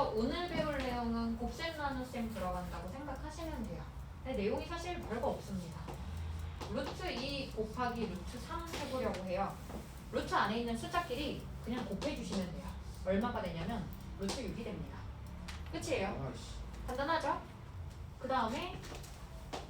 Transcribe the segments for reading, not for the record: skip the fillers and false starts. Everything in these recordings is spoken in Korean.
그래서 오늘 배울 내용은 곱셈 나눗셈 들어간다고 생각하시면 돼요. 근데 내용이 사실 별거 없습니다. 루트 2 곱하기 루트 3 해보려고 해요. 루트 안에 있는 숫자끼리 그냥 곱해주시면 돼요. 얼마가 되냐면 루트 6이 됩니다. 끝이에요. 간단하죠? 그 다음에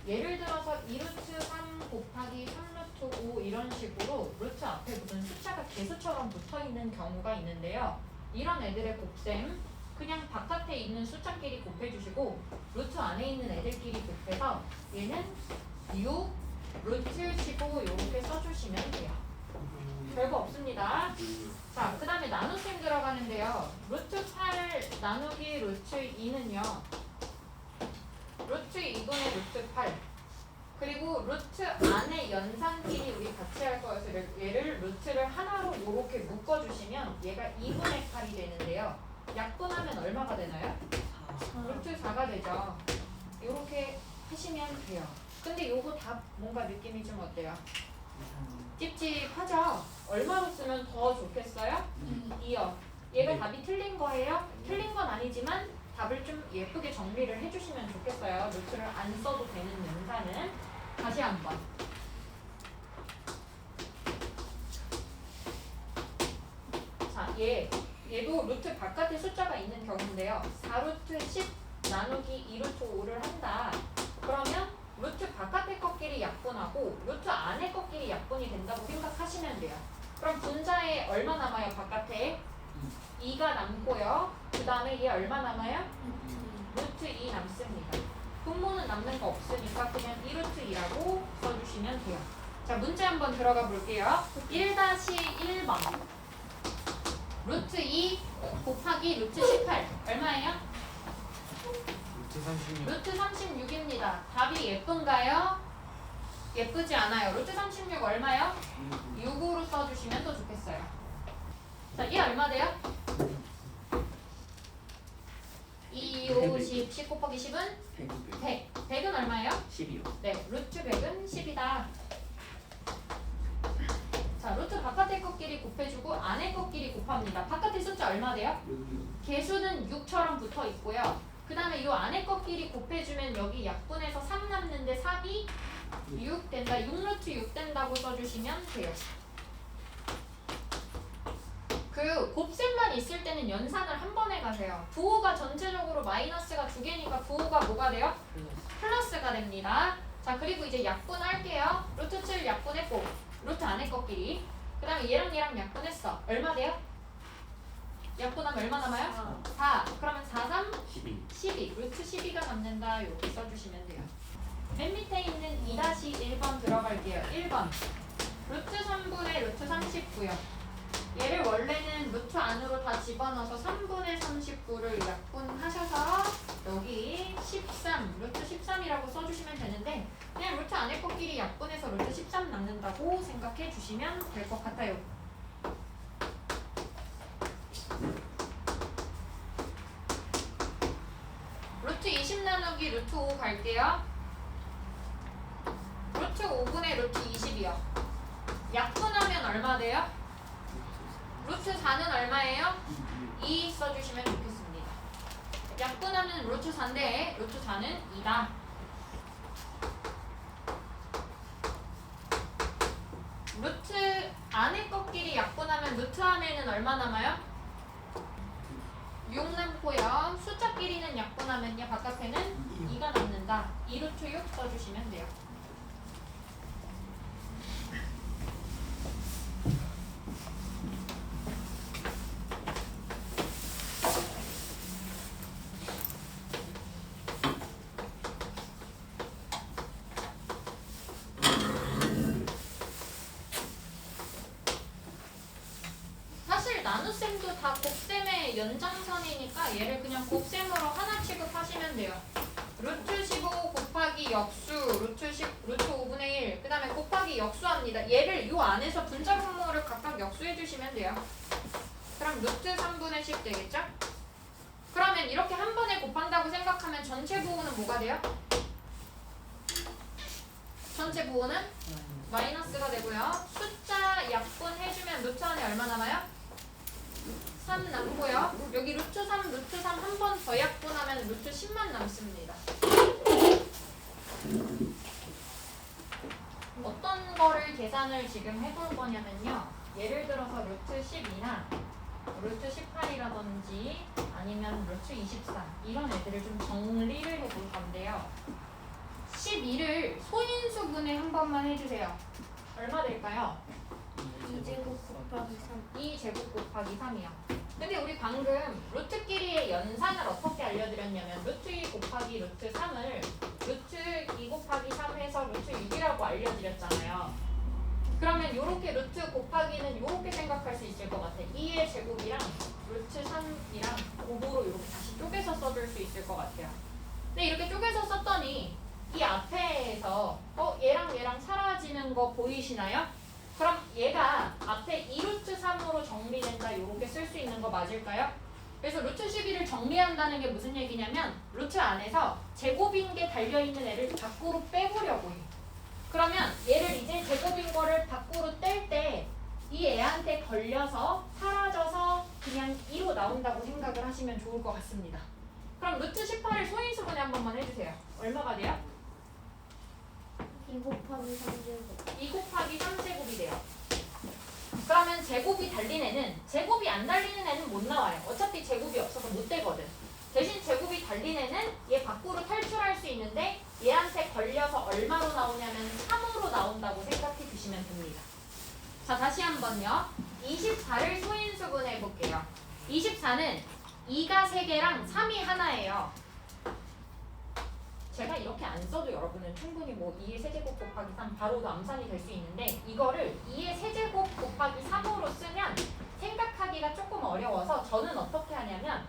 예를 들어서 2루트 3 곱하기 3루트 5 이런 식으로 루트 앞에 무슨 숫자가 개수처럼 붙어있는 경우가 있는데요. 이런 애들의 곱셈 그냥 바깥에 있는 숫자끼리 곱해주시고 루트 안에 있는 애들끼리 곱해서 얘는 6, 루트 15 이렇게 써주시면 돼요. 별거 없습니다. 자, 그 다음에 나눗셈 들어가는데요. 루트 8 나누기 루트 2는요. 루트 2분의 루트 8 그리고 루트 안에 연산끼리 우리 같이 할 거여서 얘를 루트를 하나로 이렇게 묶어주시면 얘가 2분의 8이 되는데요. 약분하면 얼마가 되나요? 루트 4가 되죠. 이렇게 하시면 돼요. 근데 요거 다 뭔가 느낌이 좀 어때요? 찝찝하죠? 얼마로 쓰면 더 좋겠어요? 2요. 얘가 답이 틀린 거예요? 틀린 건 아니지만 답을 좀 예쁘게 정리를 해주시면 좋겠어요. 루트를 안 써도 되는 연산은. 다시 한번. 자, 얘도 루트 바깥에 숫자가 있는 경우인데요. 4루트 10 나누기 2루트 5를 한다. 그러면 루트 바깥의 것끼리 약분하고 루트 안의 것끼리 약분이 된다고 생각하시면 돼요. 그럼 분자에 얼마 남아요? 바깥에 2가 남고요. 그 다음에 얘 얼마 남아요? 루트 2 남습니다. 분모는 남는 거 없으니까 그냥 2루트 2라고 써주시면 돼요. 자, 문제 한번 들어가 볼게요. 1-1번 루트 2 곱하기 루트 18 얼마예요? 루트 36입니다. 답이 예쁜가요? 예쁘지 않아요. 루트 36 얼마요? 6으로 써주시면 더 좋겠어요. 자, 얘 얼마 돼요? 2, 5, 10, 10 곱하기 10은? 100. 100은 얼마예요? 10이요. 네, 루트 100은 10이다. 자, 루트 바깥의 것끼리 곱해주고 안의 것끼리 곱합니다. 바깥의 숫자 얼마 돼요? 개수는 6처럼 붙어 있고요. 그 다음에 이 안의 것끼리 곱해주면 여기 약분해서 3 남는데 3이 6 된다. 6루트 6 된다고 써주시면 돼요. 그 곱셈만 있을 때는 연산을 한 번에 가세요. 부호가 전체적으로 마이너스가 2개니까 부호가 뭐가 돼요? 플러스가 됩니다. 자, 그리고 이제 약분할게요. 루트 7 약분했고 루트 안의 것끼리 그 다음에 얘랑 약분했어. 얼마 돼요? 약분하면 얼마 남아요? 4. 그러면 4, 3? 12. 루트 12가 남는다. 이렇게 써주시면 돼요. 맨 밑에 있는 2-1번 들어갈게요. 1번 루트 3분의 루트 39요. 얘를 원래는 루트 안으로 다 집어넣어서 3분의 39를 약분하셔서 여기 13, 루트 13이라고 써주시면 되는데 그냥 루트 안에 것끼리 약분해서 루트 13 남는다고 생각해 주시면 될 것 같아요. 루트 20 나누기 루트 5 갈게요. 루트 5분의 루트 20이요. 약분하면 얼마 돼요? 루트 4는 얼마예요? 2 써주시면 좋겠습니다. 약분하면 루트 4인데 루트 4는 2다. 루트 안의 것끼리 약분하면 루트 안에는 얼마 남아요? 6 남고요. 숫자끼리는 약분하면요. 바깥에는 2가 남는다. 2루트 6 써주시면 돼요. 나눗셈도 다 곱셈의 연장선이니까 얘를 그냥 곱셈으로 하나 취급하시면 돼요. 루트 15 곱하기 역수 루트 5분의 1 그 다음에 곱하기 역수합니다. 얘를 요 안에서 분자 분모를 각각 역수해 주시면 돼요. 그럼 루트 3분의 10 되겠죠? 그러면 이렇게 한 번에 곱한다고 생각하면 전체 부호는 뭐가 돼요? 전체 부호는 마이너스가 되고요. 숫자 약분해주면 루트 안에 얼마 남아요? 3 남고요. 여기 루트 3 한 번 더 약분하면 루트 10만 남습니다. 어떤 거를 계산을 지금 해볼 거냐면요. 예를 들어서 루트 12나 루트 18이라든지 아니면 루트 23 이런 애들을 좀 정리를 해볼 건데요. 12를 소인수분해 한 번만 해주세요. 얼마 될까요? 2제곱 곱하기 3. 2제곱 곱하기 3이요. 근데 우리 방금 루트끼리의 연산을 어떻게 알려드렸냐면 루트 2 곱하기 루트 3을 루트 2 곱하기 3 해서 루트 6이라고 알려드렸잖아요. 그러면 요렇게 루트 곱하기는 요렇게 생각할 수 있을 것 같아. 2의 제곱이랑 루트 3이랑 곱으로 이렇게 다시 쪼개서 써줄 수 있을 것 같아요. 근데 이렇게 쪼개서 썼더니 이 앞에서 얘랑 얘랑 사라지는 거 보이시나요? 그럼 얘가 앞에 2루트 3으로 정리된다 이렇게 쓸 수 있는 거 맞을까요? 그래서 루트 12를 정리한다는 게 무슨 얘기냐면 루트 안에서 제곱인 게 달려있는 애를 밖으로 빼보려고 해요. 그러면 얘를 이제 제곱인 거를 밖으로 뗄 때 이 애한테 걸려서 사라져서 그냥 2로 나온다고 생각을 하시면 좋을 것 같습니다. 그럼 루트 18을 소인수분해 한 번만 해주세요. 얼마가 돼요? 2 곱하기 3제곱. 2 곱하기 3제곱이 돼요. 그러면 제곱이 달린 애는 제곱이 안 달리는 애는 못 나와요. 어차피 제곱이 없어서 못 되거든. 대신 제곱이 달린 애는 얘 밖으로 탈출할 수 있는데 얘한테 걸려서 얼마로 나오냐면 3으로 나온다고 생각해 주시면 됩니다. 자, 다시 한번요. 24를 소인수분해 해볼게요. 24는 2가 3개랑 3이 하나예요. 제가 이렇게 안 써도 여러분은 충분히 뭐 2의 세제곱 곱하기 3 바로도 암산이 될 수 있는데 이거를 2의 세제곱 곱하기 3으로 쓰면 생각하기가 조금 어려워서 저는 어떻게 하냐면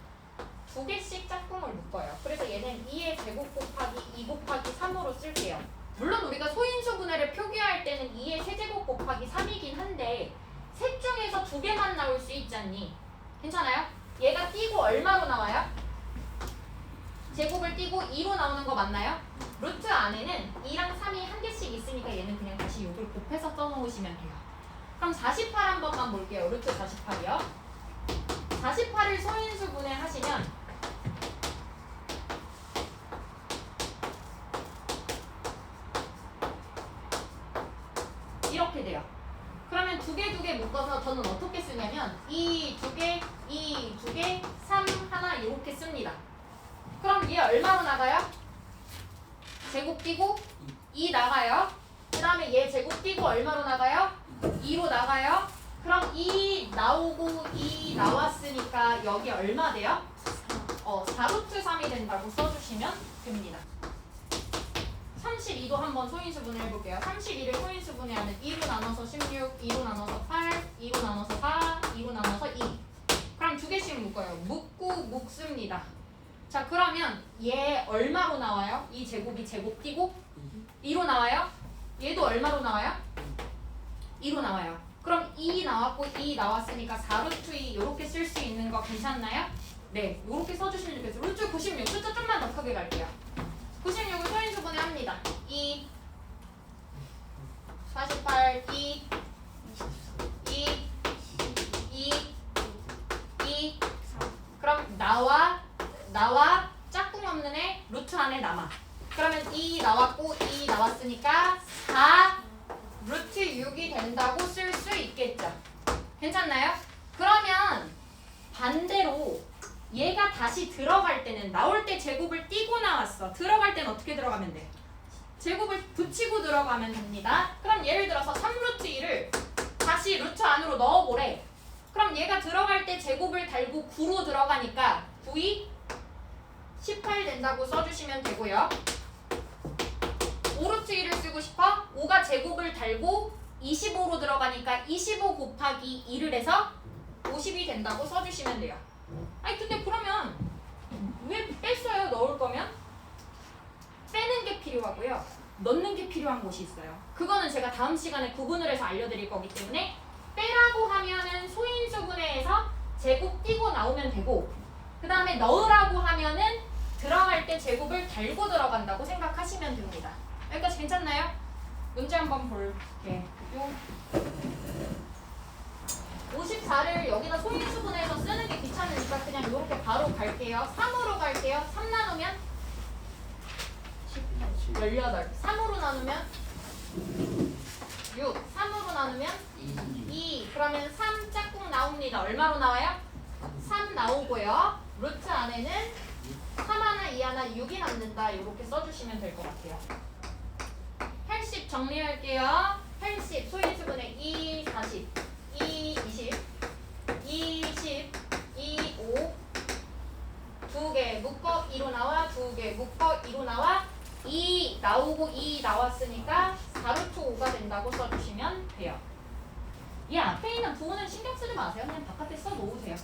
2개씩 짝꿍을 묶어요. 그래서 얘는 2의 제곱 곱하기 2 곱하기 3으로 쓸게요. 물론 우리가 소인수분해를 표기할 때는 2의 세제곱 곱하기 3이긴 한데 셋 중에서 2개만 나올 수 있잖니. 괜찮아요? 얘가 띄고 얼마로 나와요? 제곱을 띄고 2로 나오는 거 맞나요? 루트 안에는 2랑 3이 한 개씩 있으니까 얘는 그냥 다시 요걸 곱해서 써놓으시면 돼요. 그럼 48 한 번만 볼게요. 루트 48이요. 48을 소인수분해 하시면 이렇게 돼요. 그러면 두 개 묶어서 저는 어떻게 쓰냐면 이 두 개, 3 하나 이렇게 씁니다. 그럼 얘 얼마로 나가요? 제곱 띄고 2 나가요. 그 다음에 얘 제곱 띄고 얼마로 나가요? 2로 나가요. 그럼 2 나오고 2 나왔으니까 여기 얼마 돼요? 4루트 3이 된다고 써주시면 됩니다. 32도 한번 소인수분해 해볼게요. 32를 소인수분해 하면 2로 나눠서 16, 2로 나눠서 8, 2로 나눠서 4, 2로 나눠서 2. 그럼 두 개씩 묶어요. 묶고 묶습니다. 자, 그러면 얘 얼마로 나와요? 이 제곱이 제곱 띄고 2로 나와요? 얘도 얼마로 나와요? 2로 나와요. 그럼 2 나왔고 2 나왔으니까 4루트 2 이렇게 쓸 수 있는 거 괜찮나요? 네, 이렇게 써주시면 좋겠어요. 루트 96, 숫자 좀만 더 크게 갈게요. 96을 소인수분해 합니다. 2, 48, 2, 2. 그럼 나와 짝꿍 없는 애 루트 안에 남아. 그러면 2 나왔고 2 나왔으니까 4 루트 6이 된다고 쓸 수 있겠죠. 괜찮나요? 그러면 반대로 얘가 다시 들어갈 때는 나올 때 제곱을 띄고 나왔어. 들어갈 때는 어떻게 들어가면 돼? 제곱을 붙이고 들어가면 됩니다. 그럼 예를 들어서 3루트 2를 다시 루트 안으로 넣어보래. 그럼 얘가 들어갈 때 제곱을 달고 9로 들어가니까 9이 18 된다고 써주시면 되고요. 5루트 2를 쓰고 싶어? 5가 제곱을 달고 25로 들어가니까 25 곱하기 2를 해서 50이 된다고 써주시면 돼요. 아니 근데 그러면 왜 뺐어요? 넣을 거면? 빼는 게 필요하고요. 넣는 게 필요한 곳이 있어요. 그거는 제가 다음 시간에 구분을 해서 알려드릴 거기 때문에 빼라고 하면은 소인수분해에서 제곱 띄고 나오면 되고 그 다음에 넣으라고 하면은 들어갈 때 제곱을 달고 들어간다고 생각하시면 됩니다. 여기까지 괜찮나요? 문제 한번 볼게요. 54를 여기다 소인수분해서 쓰는 게 귀찮으니까 그냥 이렇게 바로 갈게요. 3으로 갈게요. 3 나누면 18. 3으로 나누면 6. 3으로 나누면 2. 그러면 3 짝꿍 나옵니다. 얼마로 나와요? 3 나오고요. 루트 안에는 3 하나, 2 하나, 6이 남는다. 이렇게 써주시면 될 것 같아요. 80 정리할게요. 80 소인수분해 2, 40, 2, 20, 20, 2, 5 2개 묶어 2로 나와 2개 묶어 2로 나와 2 나오고 2 나왔으니까 4루트 5가 된다고 써주시면 돼요. 이 앞에 있는 부호는 신경 쓰지 마세요. 그냥 바깥에 써놓으세요.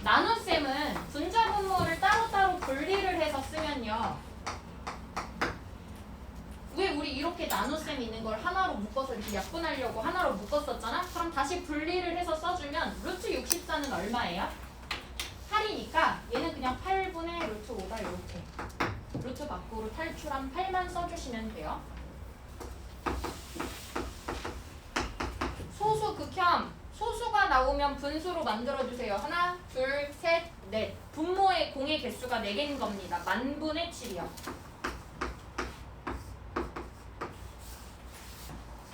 나눗셈은 분자 분모를 따로따로 분리를 해서 쓰면요. 왜 우리 이렇게 나눗셈 있는 걸 하나로 묶어서 이렇게 약분하려고 하나로 묶었었잖아? 그럼 다시 분리를 해서 써주면 루트 64는 얼마예요? 8이니까 얘는 그냥 8분의 루트 5다 이렇게. 루트 밖으로 탈출한 8만 써주시면 돼요. 소수 극혐. 소수가 나오면 분수로 만들어주세요. 하나, 둘, 셋, 넷. 분모의 공의 개수가 4개인 겁니다. 만분의 7이요.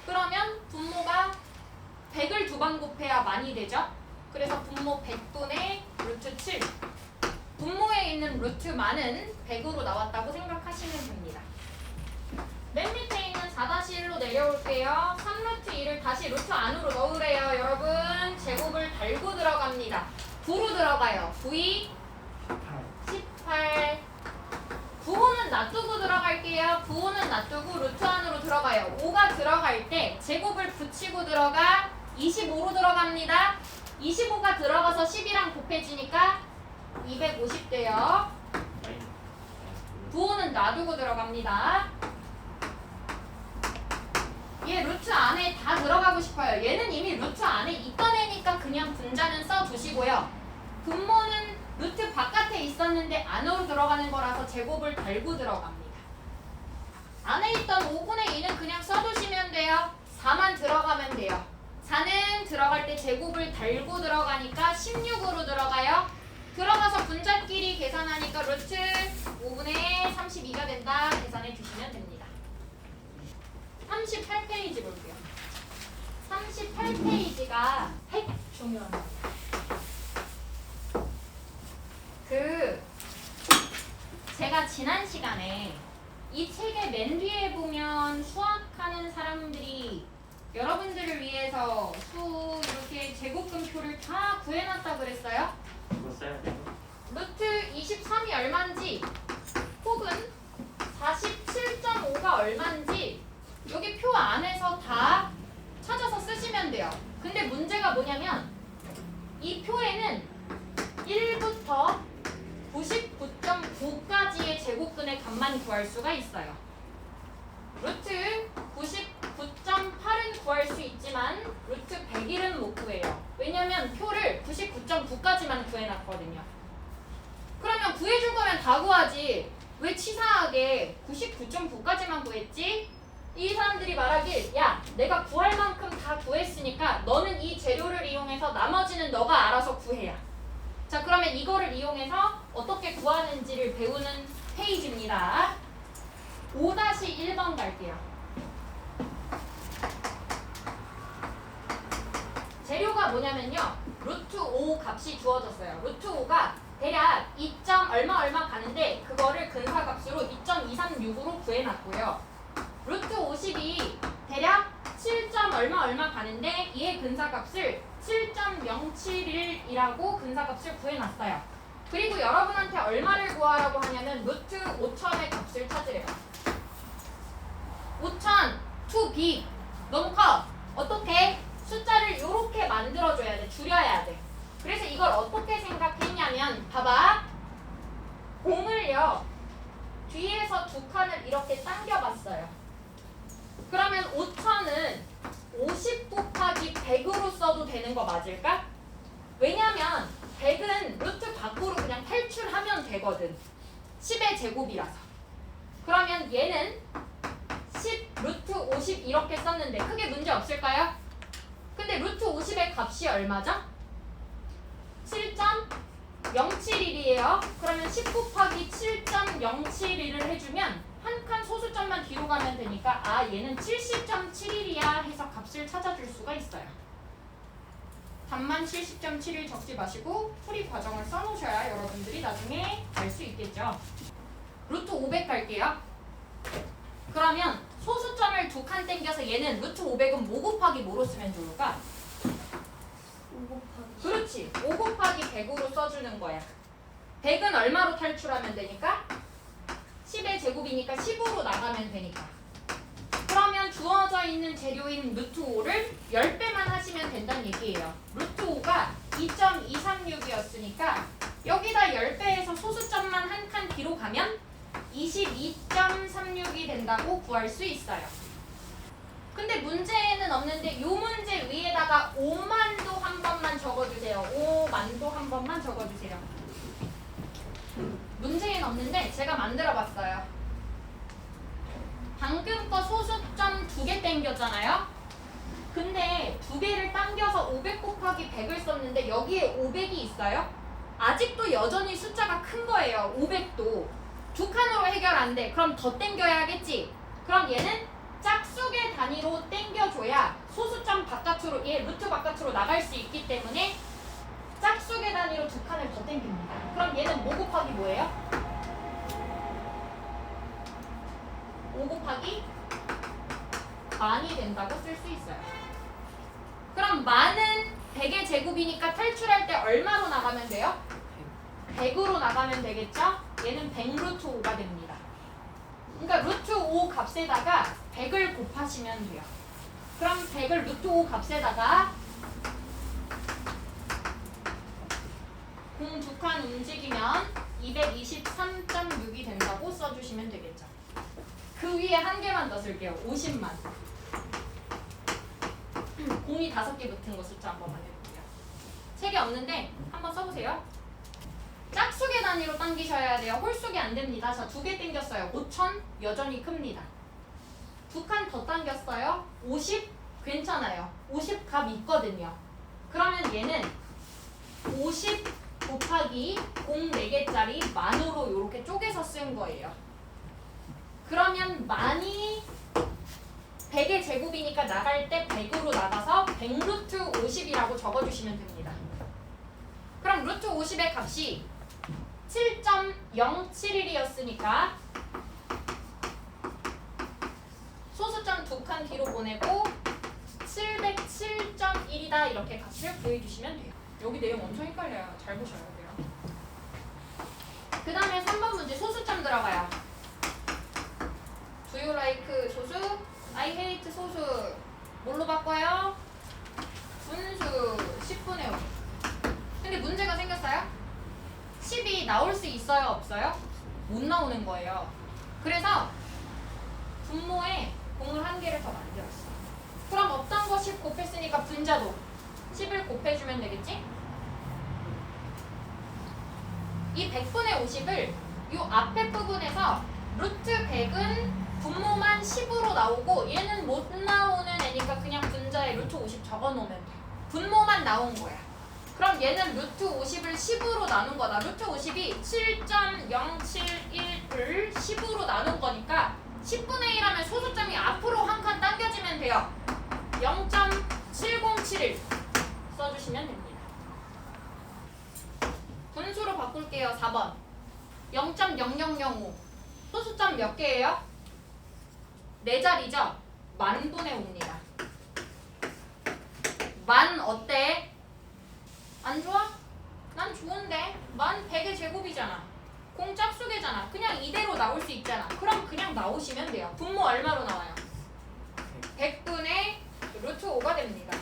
그러면 분모가 100을 2번 곱해야 만이 되죠? 그래서 분모 100분의 루트 7. 분모에 있는 루트 만은 100으로 나왔다고 생각하시면 됩니다. 맨 밑에 있는 4-1로 내려올게요. 3루트 2를 다시 루트 안으로 넣으래요. 여러분 제곱을 달고 들어갑니다. 9로 들어가요. 9이 18. 부호는 놔두고 들어갈게요. 부호는 놔두고 루트 안으로 들어가요. 5가 들어갈 때 제곱을 붙이고 들어가 25로 들어갑니다. 25가 들어가서 10이랑 곱해지니까 250 돼요. 부호는 놔두고 들어갑니다. 얘 루트 안에 다 들어가고 싶어요. 얘는 이미 루트 안에 있던 애니까 그냥 분자는 써두시고요. 분모는 루트 바깥에 있었는데 안으로 들어가는 거라서 제곱을 달고 들어갑니다. 안에 있던 5분의 2는 그냥 써두시면 돼요. 4만 들어가면 돼요. 4는 들어갈 때 제곱을 달고 들어가니까 16으로 들어가요. 들어가서 분자끼리 계산하니까 루트 5분의 32가 된다. 계산해 주시면 됩니다. 38페이지 볼게요. 38페이지가 핵 중요한 거예요. 제가 지난 시간에 이 책의 맨 뒤에 보면 수학하는 사람들이 여러분들을 위해서 이렇게 제곱근표를 다 구해놨다 그랬어요? 그거 써야 돼요? 루트 23이 얼마인지 혹은 47.5가 얼마인지 여기 표 안에서 다 찾아서 쓰시면 돼요. 근데 문제가 뭐냐면 이 표에는 1부터 99.9까지의 제곱근의 값만 구할 수가 있어요. 루트 99.8은 구할 수 있지만 루트 101은 못 구해요. 왜냐면 표를 99.9까지만 구해놨거든요. 그러면 구해줄 거면 다 구하지. 왜 치사하게 99.9까지만 구했지? 이 사람들이 말하길 야 내가 구할 만큼 다 구했으니까 너는 이 재료를 이용해서 나머지는 너가 알아서 구해야. 자 그러면 이거를 이용해서 어떻게 구하는지를 배우는 페이지입니다. 5-1번 갈게요. 재료가 뭐냐면요. 루트 5 값이 주어졌어요. 루트 5가 대략 2. 얼마 가는데 그거를 근사값으로 2.236으로 구해놨고요. 루트 50이 대략 7. 얼마 가는데 이의 근사값을 7.071이라고 근사값을 구해놨어요. 그리고 여러분한테 얼마를 구하라고 하냐면 루트 5000의 값을 찾으래요. 5000 2b 너무 커. 어떻게? 숫자를 이렇게 만들어줘야 돼. 줄여야 돼. 그래서 이걸 어떻게 생각했냐면 봐봐. 공을요. 뒤에서 2칸을 이렇게 당겨봤어요. 그러면 5000은 50 곱하기 100으로 써도 되는 거 맞을까? 왜냐면 100은 루트 밖으로 그냥 탈출하면 되거든. 10의 제곱이라서. 그러면 얘는 10 루트 50 이렇게 썼는데 크게 문제 없을까요? 근데 루트 50의 값이 얼마죠? 7.071이에요. 그러면 10 곱하기 7.071을 해주면 한 칸 소수점만 뒤로 가면 되니까 아 얘는 70.71이야 해서 값을 찾아줄 수가 있어요. 답만 70.71 적지 마시고 풀이 과정을 써놓으셔야 여러분들이 나중에 알 수 있겠죠. 루트 500 갈게요. 그러면 소수점을 두 칸 땡겨서 얘는 루트 500은 뭐 곱하기 뭐로 쓰면 좋을까? 5 곱하기 그렇지. 5 곱하기 100으로 써주는 거야. 100은 얼마로 탈출하면 되니까? 10의 제곱이니까 10으로 나가면 되니까. 그러면 주어져 있는 재료인 루트 5를 10배만 하시면 된다는 얘기예요. 루트 5가 2.236이었으니까 여기다 10배에서 소수점만 한 칸 뒤로 가면 22.36이 된다고 구할 수 있어요. 근데 문제에는 없는데 요 문제 위에다가 5만도 한 번만 적어주세요. 5만도 한 번만 적어주세요. 문제에는 없는데 제가 만들어봤어요. 방금 거 소수점 2개 땡겼잖아요. 근데 2개를 당겨서 500 곱하기 100을 썼는데 여기에 500이 있어요. 아직도 여전히 숫자가 큰 거예요. 500도. 두 칸으로 해결 안 돼. 그럼 더 땡겨야겠지. 그럼 얘는 짝수의 단위로 땡겨줘야 소수점 바깥으로, 얘 루트 바깥으로 나갈 수 있기 때문에 짝수의 단위로 두 칸을 더 땡깁니다. 그럼 얘는 뭐 곱하기 뭐예요? 5 곱하기 만이 된다고 쓸 수 있어요. 그럼 만은 100의 제곱이니까 탈출할 때 얼마로 나가면 돼요? 100으로 나가면 되겠죠? 얘는 100 루트 5가 됩니다. 그러니까 루트 5 값에다가 100을 곱하시면 돼요. 그럼 100을 루트 5 값에다가 공 두 칸 움직이면 223.6이 된다고 써주시면 되겠죠. 그 위에 한 개만 더 쓸게요. 50만. 공이 5개 붙은 거 숫자 한 번만 해볼게요. 3개 없는데 한번 써보세요. 짝수의 단위로 당기셔야 돼요. 홀수기 안 됩니다. 자, 2개 당겼어요. 5,000 여전히 큽니다. 2칸 더 당겼어요. 50 괜찮아요. 50 값 있거든요. 그러면 얘는 50 곱하기 공 4개짜리 만으로 이렇게 쪼개서 쓴 거예요. 그러면 만이 100의 제곱이니까 나갈 때 100으로 나가서 100 루트 50이라고 적어주시면 됩니다. 그럼 루트 50의 값이 7.071이었으니까 소수점 두 칸 뒤로 보내고 707.1이다 이렇게 값을 구해주시면 돼요. 여기 내용 엄청 헷갈려요. 잘 보셔야 돼요. 그 다음에 3번 문제 소수점 들어가요. Do you like 소수? I hate 소수. 뭘로 바꿔요? 분수 10분의 5. 근데 문제가 생겼어요. 10이 나올 수 있어요? 없어요? 못 나오는 거예요. 그래서 분모에 공을 한 개를 더 만들었어. 그럼 없던 거 10 곱했으니까 분자도 10을 곱해주면 되겠지? 이 100분의 50을 이 앞에 부분에서 루트 100은 분모만 10으로 나오고 얘는 못 나오는 애니까 그냥 분자에 루트 50 적어놓으면 돼. 분모만 나온 거야. 그럼 얘는 루트 50을 10으로 나눈 거다. 루트 50이 7.071을 10으로 나눈 거니까 10분의 1 하면 소수점이 앞으로 한 칸 당겨지면 돼요. 0.7071 써주시면 됩니다. 분수로 바꿀게요. 4번 0.0005 소수점 몇 개예요? 4자리죠? 만분의 5입니다. 만 어때? 안 좋아? 난 좋은데 만 100의 제곱이잖아. 공 짝수개잖아. 그냥 이대로 나올 수 있잖아. 그럼 그냥 나오시면 돼요. 분모 얼마로 나와요? 100분의 루트 5가 됩니다.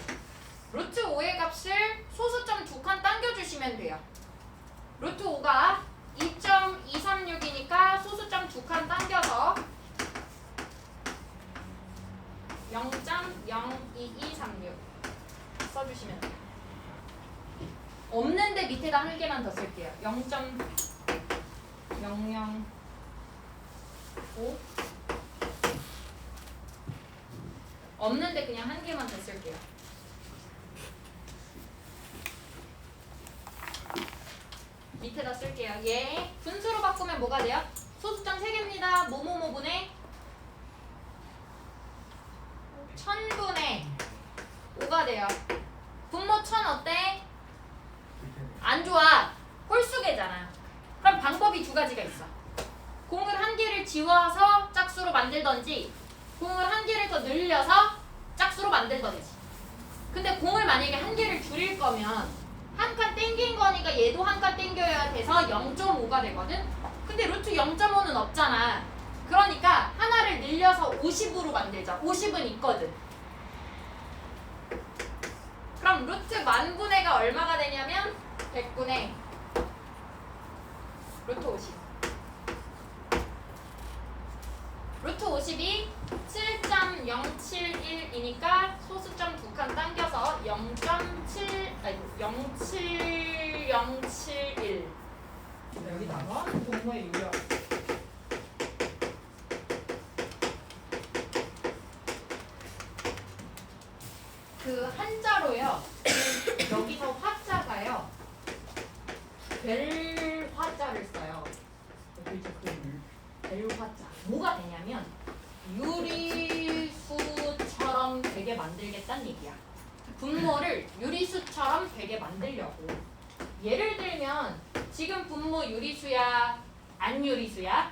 루트 5의 값을 소수점 두 칸 당겨주시면 돼요. 루트 5가 2.236이니까 소수점 두 칸 당겨서 0.02236 써주시면 돼요. 없는데 밑에다 한 개만 더 쓸게요. 0.005 없는데 그냥 한 개만 더 쓸게요. 뭐가 돼요? 소수점 3개입니다. 뭐뭐뭐분의 1000분의 5가 돼요. 분모 1000 어때? 안 좋아. 홀수계잖아. 그럼 방법이 두 가지가 있어. 공을 한 개를 지워서 짝수로 만들던지 공을 한 개를 더 늘려서 짝수로 만들던지. 근데 공을 만약에 한 개를 줄일 거면 한 칸 땡긴 거니까 얘도 한 칸 땡겨야 돼서 0.5가 되거든? 근데 루트 0.5는 없잖아. 그러니까 하나를 늘려서 50으로 만들자. 50은 있거든. 그럼 루트 만분의가 얼마가 되냐면 100분의 루트 50. 루트 50이 7.071이니까 소수점 2칸 당겨서 0.7071. 여기다가 분모의 유력. 그 한자로요. 여기서 화자가요. 벨 화자를 써요. 벨 화자. 뭐가 되냐면 유리수처럼 되게 만들겠다는 얘기야. 분모를 유리수처럼 되게 만들려고. 예를 들면 지금 분모 유리수야? 안 유리수야?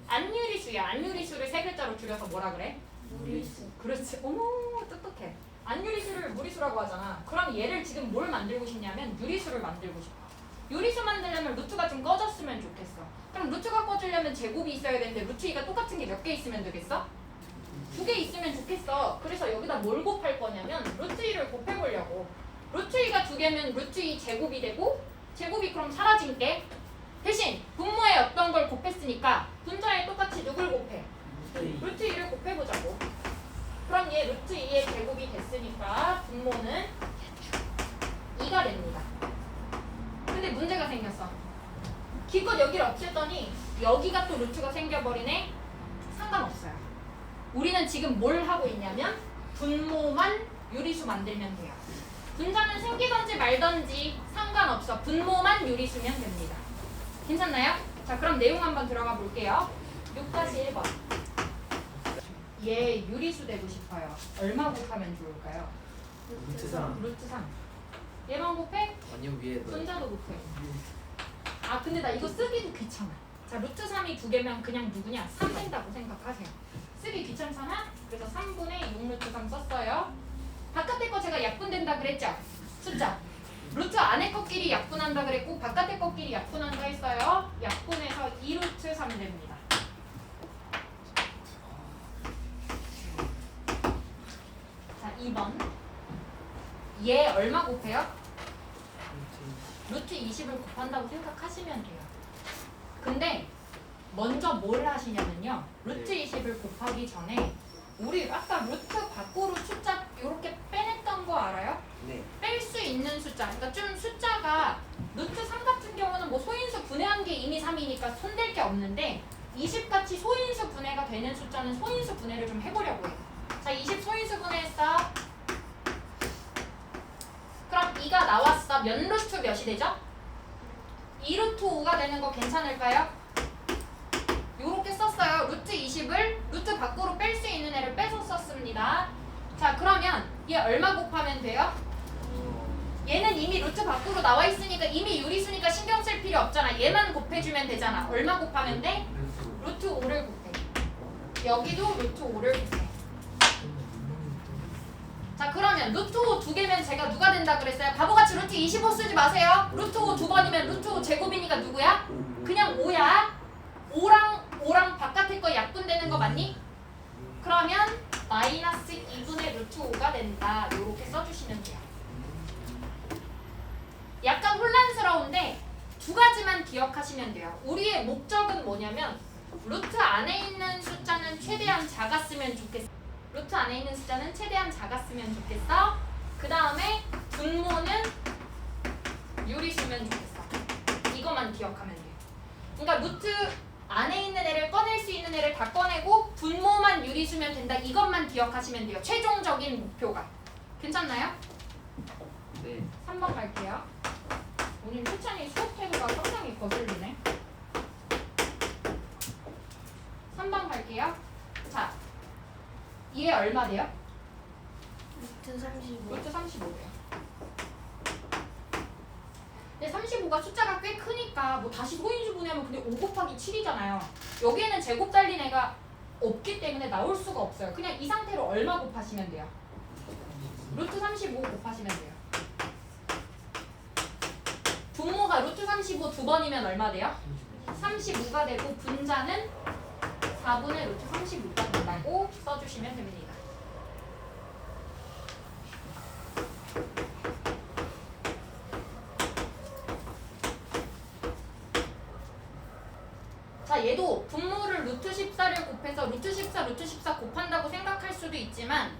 안 유리수야. 안 유리수를 세 글자로 줄여서 뭐라 그래? 무리수. 그렇지. 어머 똑똑해. 안 유리수를 무리수라고 하잖아. 그럼 얘를 지금 뭘 만들고 싶냐면 유리수를 만들고 싶어. 유리수 만들려면 루트가 좀 꺼졌으면 좋겠어. 그럼 루트가 꺼지려면 제곱이 있어야 되는데 루트 2가 똑같은 게 몇 개 있으면 되겠어? 2개 있으면 좋겠어. 그래서 여기다 뭘 곱할 거냐면 루트 2를 곱해보려고. 루트 2가 2개면 루트 2 제곱이 되고 제곱이 그럼 사라진 게 대신 분모에 어떤 걸 곱했으니까 분자에 똑같이 누굴 곱해? 루트 2를 곱해보자고. 그럼 얘 루트 2의 제곱이 됐으니까 분모는 2가 됩니다. 근데 문제가 생겼어. 기껏 여기를 없앴더니 여기가 또 루트가 생겨버리네. 상관없어요. 우리는 지금 뭘 하고 있냐면 분모만 유리수 만들면 돼요. 분자는 생기던지 말던지 상관없어. 분모만 유리수면 됩니다. 괜찮나요? 자, 그럼 내용 한번 들어가 볼게요. 6-1번. 얘 유리수 되고 싶어요. 얼마 곱하면 좋을까요? 루트 3. 루트 3. 얘만 곱해? 아니요, 위에 넣어요. 분자도 곱해. 아 근데 나 이거 쓰기도 귀찮아. 자, 루트 3이 2개면 그냥 누구냐? 3 된다고 생각하세요. 쓰기 귀찮잖아? 그래서 3분의 6 루트 3 썼어요. 바깥에 거 제가 약분된다 그랬죠? 숫자. 루트 안에 거끼리 약분한다 그랬고 바깥에 거끼리 약분한다 했어요. 약분해서 2 루트 3 됩니다. 자, 2번. 얘 얼마 곱해요? 루트 20을 곱한다고 생각하시면 돼요. 근데 먼저 뭘 하시냐면요. 루트 20을 곱하기 전에 우리 아까 루트 밖으로 숫자 이렇게 빼냈던 거 알아요? 네. 뺄 수 있는 숫자. 그러니까 좀 숫자가 루트 3 같은 경우는 뭐 소인수 분해한 게 이미 3이니까 손댈 게 없는데 20같이 소인수 분해가 되는 숫자는 소인수 분해를 좀 해보려고 해요. 자, 20 소인수 분해했어. 그럼 2가 나왔어. 몇 루트 몇이 되죠? 2루트 5가 되는 거 괜찮을까요? 요렇게 썼어요. 루트 20을 루트 밖으로 뺄 수 있는 애를 빼서 썼습니다. 자, 그러면 얘 얼마 곱하면 돼요? 얘는 이미 루트 밖으로 나와 있으니까 이미 유리수니까 신경 쓸 필요 없잖아. 얘만 곱해주면 되잖아. 얼마 곱하면 돼? 루트 5를 곱해. 여기도 루트 5를 곱해. 자, 그러면 루트 5 2개면 제가 누가 된다 그랬어요? 바보같이 루트 25 쓰지 마세요. 루트 5 2번이면 루트 5 제곱이니까 누구야? 그냥 5야. 5랑 바깥에 거 약분되는 거 맞니? 그러면 마이너스 2분의 루트 5가 된다. 요렇게 써주시면 돼요. 약간 혼란스러운데 두 가지만 기억하시면 돼요. 우리의 목적은 뭐냐면 루트 안에 있는 숫자는 최대한 작았으면 좋겠어. 루트 안에 있는 숫자는 최대한 작았으면 좋겠어. 그 다음에 분모는 유리수면 좋겠어. 이것만 기억하면 돼요. 그러니까 루트 안에 있는 애를 꺼낼 수 있는 애를 다 꺼내고 분모만 유리수면 된다. 이것만 기억하시면 돼요. 최종적인 목표가. 괜찮나요? 네. 3번 갈게요. 오늘 효찬이 수업 태도가 상당히 거슬리네. 할게요. 자, 이게 얼마 돼요? 루트 35. 루트 35돼요. 근데 35가 숫자가 꽤 크니까 뭐 다시 소인수 분해하면 근데 5 곱하기 7이잖아요. 여기에는 제곱 달린 애가 없기 때문에 나올 수가 없어요. 그냥 이 상태로 얼마 곱하시면 돼요? 루트 35 곱하시면 돼요. 분모가 루트 35 두 번이면 얼마 돼요? 35가 되고 분자는 4분의 루트 36가 된다고 써주시면 됩니다. 자, 얘도 분모를 루트 14를 곱해서 루트 14, 루트 14 곱한다고 생각할 수도 있지만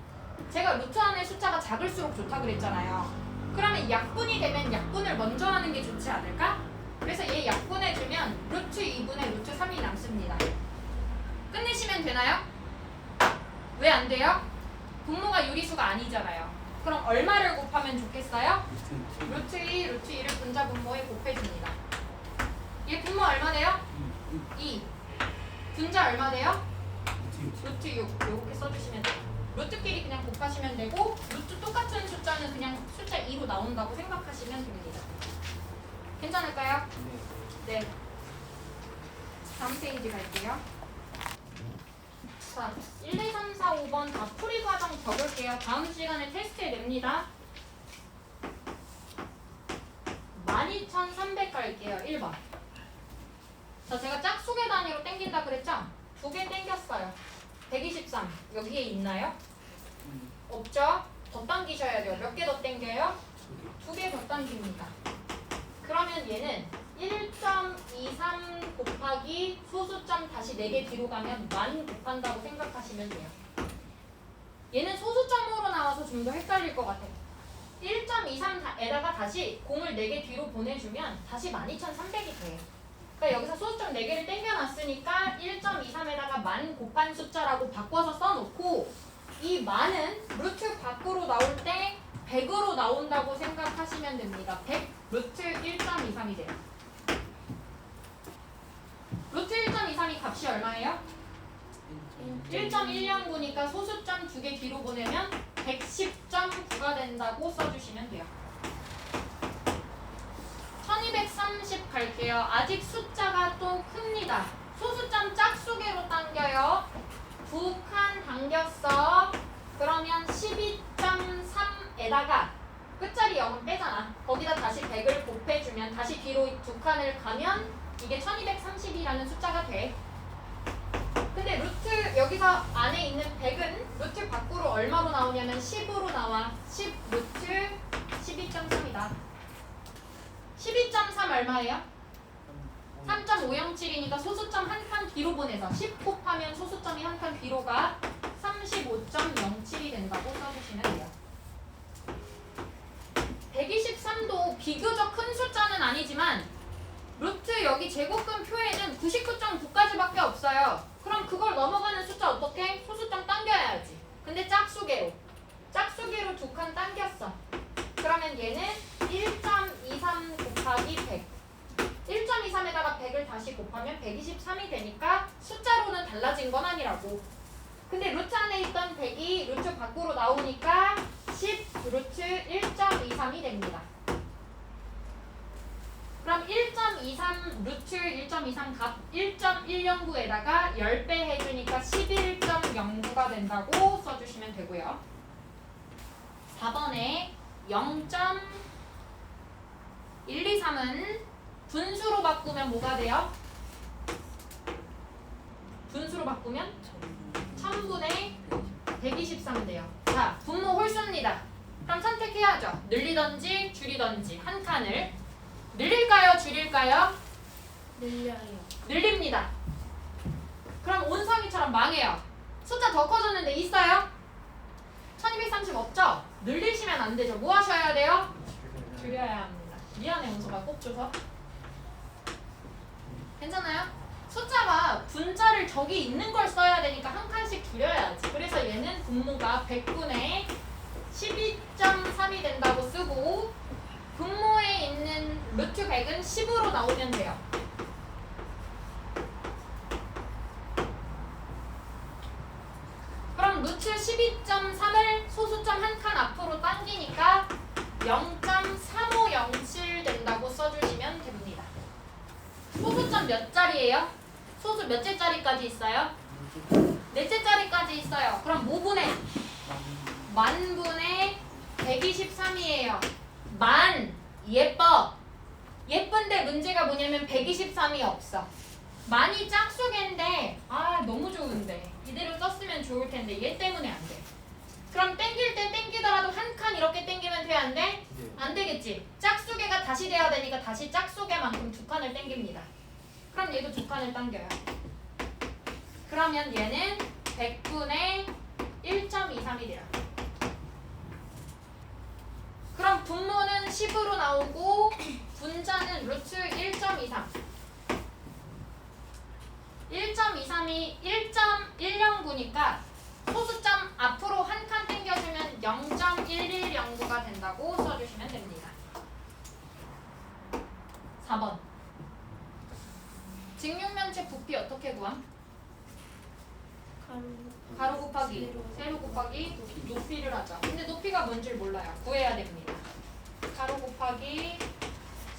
제가 루트 안에 숫자가 작을수록 좋다 그랬잖아요. 그러면 약분이 되면 약분을 먼저 하는 게 좋지 않을까? 그래서 얘 약분해주면 루트 2분의 루트 3이 남습니다. 끝내시면 되나요? 왜 안 돼요? 분모가 유리수가 아니잖아요. 그럼 얼마를 곱하면 좋겠어요? 루트 2, 루트 2를 분자 분모에 곱해줍니다. 얘 분모 얼마 돼요? 2. 분자 얼마 돼요? 루트 6. 요렇게 써주시면 돼요. 루트끼리 그냥 곱하시면 되고 루트 똑같은 숫자는 그냥 숫자 2로 나온다고 생각하시면 됩니다. 괜찮을까요? 네. 다음 페이지 갈게요. 자, 1, 2, 3, 4, 5번 다 풀이 과정 적을게요. 다음 시간에 테스트에 냅니다. 12,300 갈게요. 1번. 자, 제가 짝수계 단위로 땡긴다 그랬죠? 2개 땡겼어요. 123. 여기에 있나요? 없죠? 더 당기셔야 돼요. 몇 개 더 땡겨요? 2개 더 당깁니다. 그러면 얘는 1.23 곱하기 소수점 다시 4개 뒤로 가면 만 곱한다고 생각하시면 돼요. 얘는 소수점으로 나와서 좀 더 헷갈릴 것 같아요. 1.23에다가 다시 공을 4개 뒤로 보내주면 다시 12,300이 돼요. 그러니까 여기서 소수점 4개를 땡겨놨으니까 1.23에다가 만 곱한 숫자라고 바꿔서 써놓고 이 만은 루트 밖으로 나올 때 100으로 나온다고 생각하시면 됩니다. 100 루트 1.23이 돼요. 루트 1.23이 값이 얼마예요? 1.109니까 소수점 2개 뒤로 보내면 110.9가 된다고 써주시면 돼요. 1230 갈게요. 아직 숫자가 또 큽니다. 소수점 짝수계로 당겨요. 2칸 당겼어. 그러면 12.3에다가 끝자리 0은 빼잖아. 거기다 다시 100을 곱해주면 다시 뒤로 2칸을 가면 이게 1230이라는 숫자가 돼. 근데 루트 여기서 안에 있는 100은 루트 밖으로 얼마로 나오냐면 10으로 나와. 10 루트 12.3이다. 12.3 얼마예요? 3.507이니까 소수점 한 칸 뒤로 보내서 10 곱하면 소수점이 한 칸 뒤로 가 35.07이 된다고 써주시면 돼요. 123도 비교적 큰 숫자는 아니지만 루트 여기 제곱근 표에는 99.9까지밖에 없어요. 그럼 그걸 넘어가는 숫자 어떻게? 소수점 당겨야지. 근데 짝수계로 2칸 당겼어. 그러면 얘는 1.23 곱하기 100 1.23에다가 100을 다시 곱하면 123이 되니까 숫자로는 달라진 건 아니라고. 근데 루트 안에 있던 100이 루트 밖으로 나오니까 10 루트 1.23이 됩니다. 그럼 1.23 루트 1.23 값 1.109에다가 10배 해주니까 11.09가 된다고 써주시면 되고요. 4번에 0.123은 분수로 바꾸면 뭐가 돼요? 분수로 바꾸면 1000분의 123 돼요. 자, 분모 홀수입니다. 그럼 선택해야죠. 늘리던지 줄이던지 한 칸을. 늘릴까요? 줄일까요? 늘려요. 늘립니다. 그럼 온성이처럼 망해요. 숫자 더 커졌는데 있어요? 1230 없죠? 늘리시면 안 되죠. 뭐 하셔야 돼요? 줄여야 합니다. 미안해 온서가 꼭 줘서. 괜찮아요? 숫자가 분자를 저기 있는 걸 써야 되니까 한 칸씩 줄여야지. 그래서 얘는 분모가 100분의 12.3이 된다고 쓰고 분모에 있는 루트 100은 10으로 나오면 돼요. 루트 12.3을 소수점 한 칸 앞으로 당기니까 0.3507 된다고 써주시면 됩니다. 소수점 몇 자리예요? 소수 몇째 자리까지 있어요? 넷째 자리까지 있어요. 그럼 뭐분의? 만분의 123이에요. 만 예뻐. 예쁜데 문제가 뭐냐면 123이 없어. 만이 짝수개인데 너무 좋은데 이대로 썼으면 좋을 텐데 얘 때문에 안 돼. 그럼 땡길 때 땡기더라도 한 칸 이렇게 땡기면 돼, 안 돼? 네. 안 되겠지. 짝수개가 다시 돼야 되니까 다시 짝수개만큼 두 칸을 땡깁니다. 그럼 얘도 두 칸을 당겨요. 그러면 얘는 100분의 1.23이 돼요. 그럼 분모는 10으로 나오고 분자는 루트 1.23. 1.23이 1.109니까 소수점 앞으로 한 칸 당겨주면 0.1109가 된다고 써주시면 됩니다. 4번. 직육면체 부피 어떻게 구함? 가로 곱하기 세로 곱하기 높이를 하죠. 근데 높이가 뭔지 몰라요. 구해야 됩니다. 가로 곱하기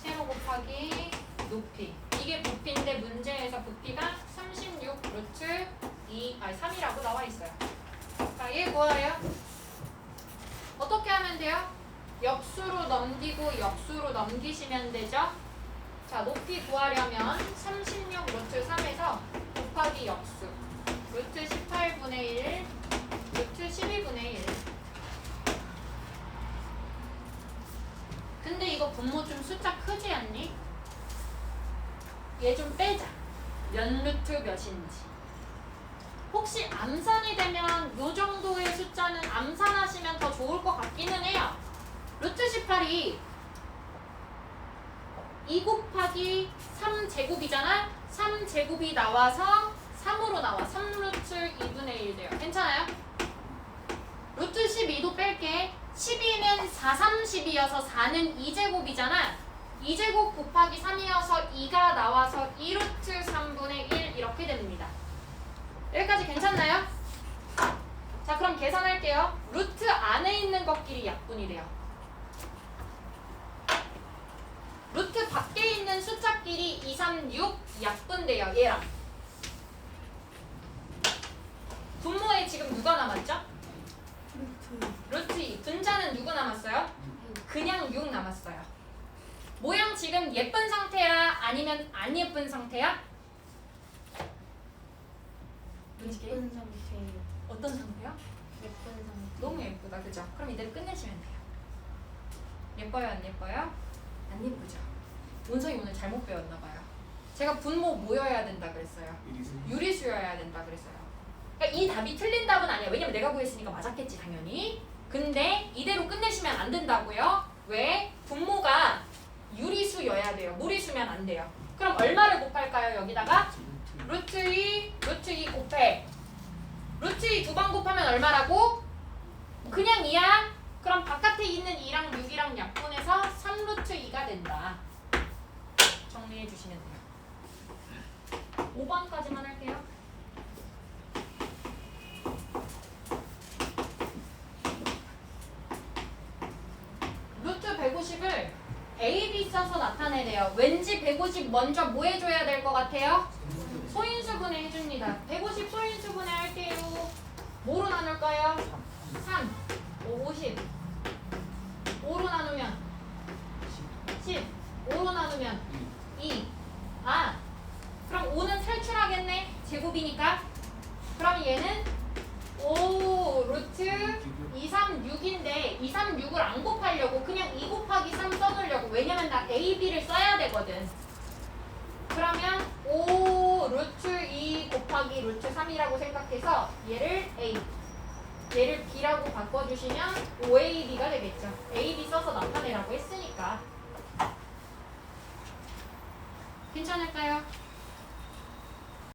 세로 곱하기 높이. 이게 부피인데 문제에서 부피가 36 루트 3이라고 나와 있어요. 자, 얘 구하래요. 어떻게 하면 돼요? 역수로 넘기고 역수로 넘기시면 되죠. 자, 높이 구하려면 36 루트 3에서 곱하기 역수 루트 18분의 1 루트 12분의 1. 근데 이거 분모 좀 숫자 크지 않니? 얘 좀 빼자. 몇 루트 몇인지. 혹시 암산이 되면 요 정도의 숫자는 암산하시면 더 좋을 것 같기는 해요. 루트 18이 2 곱하기 3제곱이잖아? 3제곱이 나와서 3으로 나와. 3루트 2분의 1 돼요. 괜찮아요? 루트 12도 뺄게. 12는 4, 30이어서 4는 2제곱이잖아. 2제곱 곱하기 3이어서 2가 나와서 2루트 3분의 1 이렇게 됩니다. 여기까지 괜찮나요? 자, 그럼 계산할게요. 루트 안에 있는 것끼리 약분이 돼요. 루트 밖에 있는 숫자끼리 2, 3, 6 약분돼요. 얘랑. 분모에 지금 누가 남았죠? 루트 2. 분자는 누구 남았어요? 그냥 6 남았어요. 모양 지금 예쁜 상태야? 아니면 안 예쁜 상태야? 예쁜 상태예요. 어떤 상태야? 예쁜 상태. 너무 예쁘다. 그죠? 그럼 이대로 끝내시면 돼요. 예뻐요? 안 예뻐요? 안 예쁘죠? 원성이 오늘 잘못 배웠나 봐요. 제가 분모 뭐여야 된다 그랬어요? 유리수여야 된다 그랬어요. 그러니까 이 답이 틀린 답은 아니야. 왜냐면 내가 구했으니까 맞았겠지 당연히. 근데 이대로 끝내시면 안 된다고요. 왜? 분모가 유리수여야 돼요. 무리수면 안 돼요. 그럼 얼마를 곱할까요? 여기다가 루트 2 곱해. 루트 2 두 번 곱하면 얼마라고? 그냥 2야. 그럼 바깥에 있는 2랑 6이랑 약분해서 3루트 2가 된다. 정리해 주시면 돼요. 5번까지만 할게요. 루트 150을 A, B 써서 나타내래요. 왠지 150 먼저 뭐 해줘야 될 것 같아요? 소인수분해 해줍니다. 150 소인수분해 할게요. 뭐로 나눌까요? 3, 50. 5로 나누면 10. 5로 나누면 2. 그럼 5는 탈출하겠네. 제곱이니까. 그럼 얘는 5 루트 2, 3, 6인데 2, 3, 6을 안 곱하려고 그냥 2 곱하기 3 써놓으려고. 왜냐면 나 A, B를 써야 되거든. 그러면 5 루트 2 곱하기 루트 3이라고 생각해서 얘를 A, 얘를 B라고 바꿔주시면 5AB가 되겠죠. AB 써서 나타내라고 했으니까. 괜찮을까요?